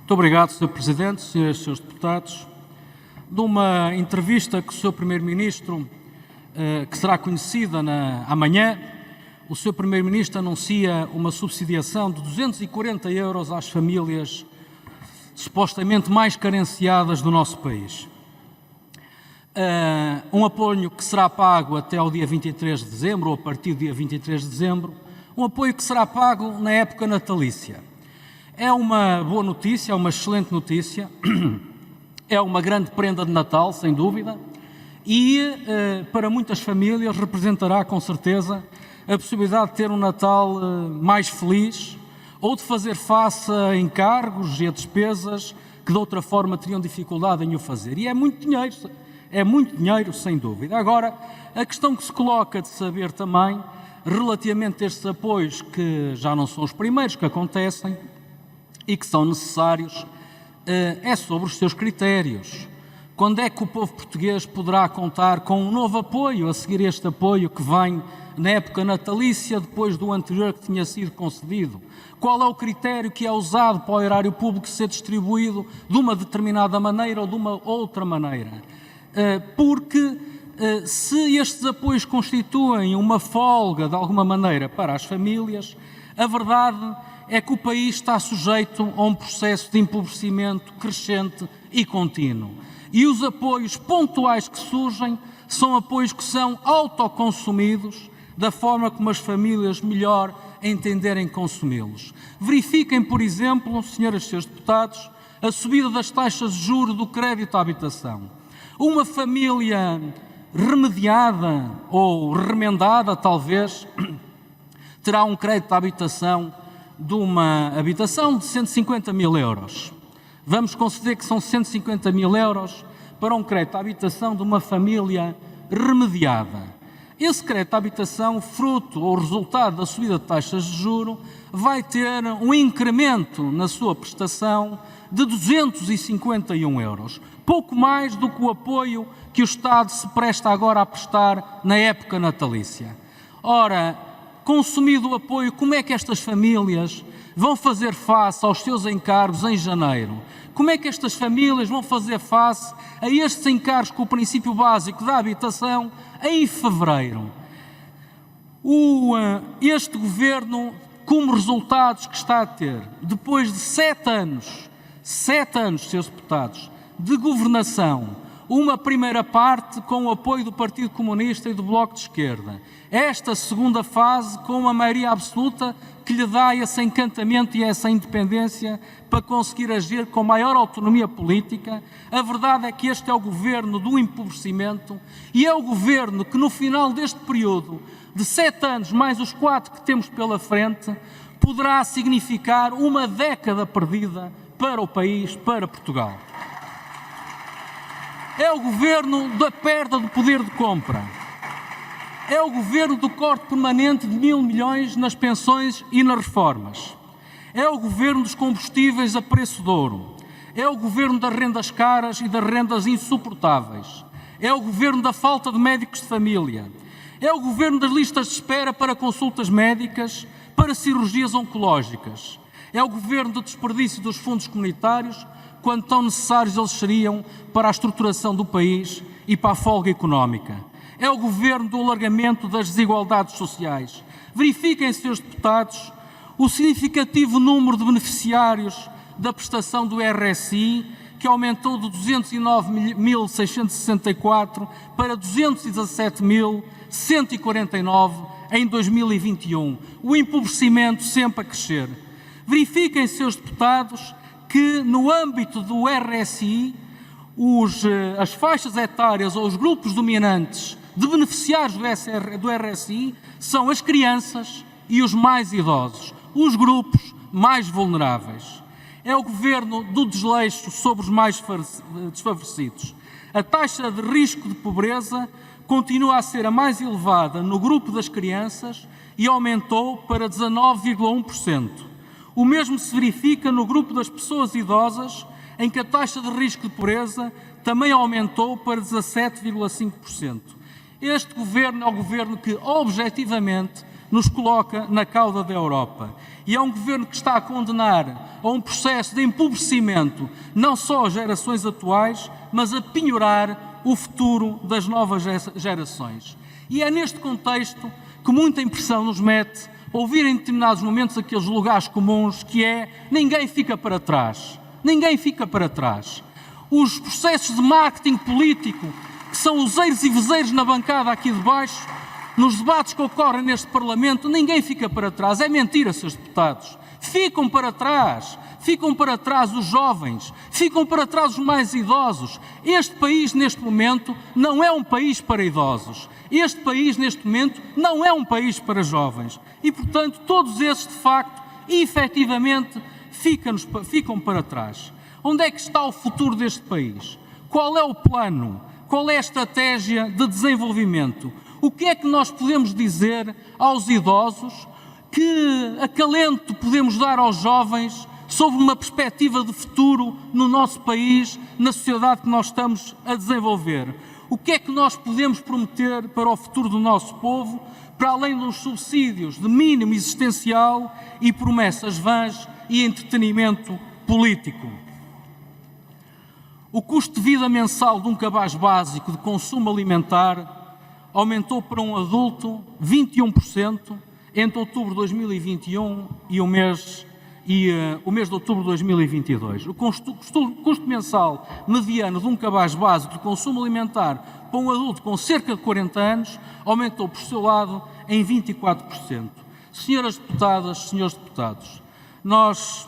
Muito obrigado, Sr. Presidente, Srs. e Srs. Deputados. Numa entrevista que o Sr. Primeiro-Ministro, que será conhecida amanhã, o Sr. Primeiro-Ministro anuncia uma subsidiação de 240 euros às famílias supostamente mais carenciadas do nosso país. Um apoio que será pago até ao dia 23 de dezembro, ou a partir do dia 23 de dezembro, um apoio que será pago na época natalícia. É uma boa notícia, é uma excelente notícia, é uma grande prenda de Natal, sem dúvida, e para muitas famílias representará com certeza a possibilidade de ter um Natal mais feliz ou de fazer face a encargos e a despesas que de outra forma teriam dificuldade em o fazer. E é muito dinheiro, sem dúvida. Agora, a questão que se coloca de saber também, relativamente a estes apoios, que já não são os primeiros que acontecem e que são necessários, é sobre os seus critérios. Quando é que o povo português poderá contar com um novo apoio, a seguir este apoio que vem na época natalícia, depois do anterior que tinha sido concedido? Qual é o critério que é usado para o erário público ser distribuído de uma determinada maneira ou de uma outra maneira? Porque se estes apoios constituem uma folga, de alguma maneira, para as famílias, a verdade é que o país está sujeito a um processo de empobrecimento crescente e contínuo. E os apoios pontuais que surgem são apoios que são autoconsumidos da forma como as famílias melhor entenderem consumi-los. Verifiquem, por exemplo, senhoras e senhores deputados, a subida das taxas de juros do crédito à habitação. Uma família remediada ou remendada, talvez, terá um crédito à habitação de uma habitação de 150 mil euros. Vamos conceder que são 150 mil euros para um crédito à habitação de uma família remediada. Esse crédito à habitação, fruto ou resultado da subida de taxas de juros, vai ter um incremento na sua prestação de 251 euros. Pouco mais do que o apoio que o Estado se presta agora a prestar na época natalícia. Ora, consumido o apoio, como é que estas famílias vão fazer face aos seus encargos em janeiro? Como é que estas famílias vão fazer face a estes encargos com o princípio básico da habitação em fevereiro? Este Governo, como resultados que está a ter, depois de 7 anos, senhores deputados, de governação, uma primeira parte com o apoio do Partido Comunista e do Bloco de Esquerda, esta segunda fase com uma maioria absoluta que lhe dá esse encantamento e essa independência para conseguir agir com maior autonomia política. A verdade é que este é o governo do empobrecimento e é o governo que no final deste período de 7 anos, mais os 4 que temos pela frente, poderá significar uma década perdida para o país, para Portugal. É o governo da perda do poder de compra. É o governo do corte permanente de 1.000 milhões nas pensões e nas reformas. É o governo dos combustíveis a preço de ouro. É o governo das rendas caras e das rendas insuportáveis. É o governo da falta de médicos de família. É o governo das listas de espera para consultas médicas, para cirurgias oncológicas. É o governo do desperdício dos fundos comunitários, quando tão necessários eles seriam para a estruturação do país e para a folga económica. É o governo do alargamento das desigualdades sociais. Verifiquem, senhores deputados, o significativo número de beneficiários da prestação do RSI, que aumentou de 209.664 para 217.149 em 2021. O empobrecimento sempre a crescer. Verifiquem, senhores deputados, que no âmbito do RSI, as faixas etárias ou os grupos dominantes de beneficiários do RSI são as crianças e os mais idosos, os grupos mais vulneráveis. É o governo do desleixo sobre os mais desfavorecidos. A taxa de risco de pobreza continua a ser a mais elevada no grupo das crianças e aumentou para 19,1%. O mesmo se verifica no grupo das pessoas idosas, em que a taxa de risco de pobreza também aumentou para 17,5%. Este governo é o governo que, objetivamente, nos coloca na cauda da Europa. E é um governo que está a condenar a um processo de empobrecimento não só as gerações atuais, mas a penhorar o futuro das novas gerações. E é neste contexto que muita impressão nos mete ouvir em determinados momentos aqueles lugares comuns que é ninguém fica para trás. Ninguém fica para trás. Os processos de marketing político, que são useiros e vezeiros na bancada aqui de baixo, nos debates que ocorrem neste Parlamento, ninguém fica para trás. É mentira, Srs. Deputados. Ficam para trás os jovens, ficam para trás os mais idosos. Este país, neste momento, não é um país para idosos. Este país, neste momento, não é um país para jovens. E, portanto, todos esses, de facto, efetivamente, ficam para trás. Onde é que está o futuro deste país? Qual é o plano? Qual é a estratégia de desenvolvimento? O que é que nós podemos dizer aos idosos? Que acalento podemos dar aos jovens sobre uma perspectiva de futuro no nosso país, na sociedade que nós estamos a desenvolver? O que é que nós podemos prometer para o futuro do nosso povo, para além dos subsídios de mínimo existencial e promessas vãs e entretenimento político? O custo de vida mensal de um cabaz básico de consumo alimentar aumentou para um adulto 21% entre outubro de 2021 e o mês de outubro de 2022. O custo mensal mediano de um cabaz básico de consumo alimentar para um adulto com cerca de 40 anos aumentou, por seu lado, em 24%. Senhoras deputadas, senhores deputados, nós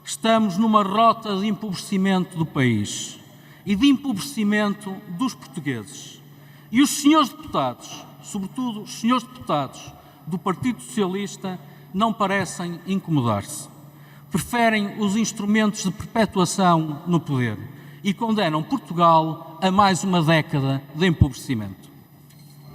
estamos numa rota de empobrecimento do país e de empobrecimento dos portugueses. E os senhores deputados, sobretudo os senhores deputados do Partido Socialista, não parecem incomodar-se. Preferem os instrumentos de perpetuação no poder e condenam Portugal a mais uma década de empobrecimento.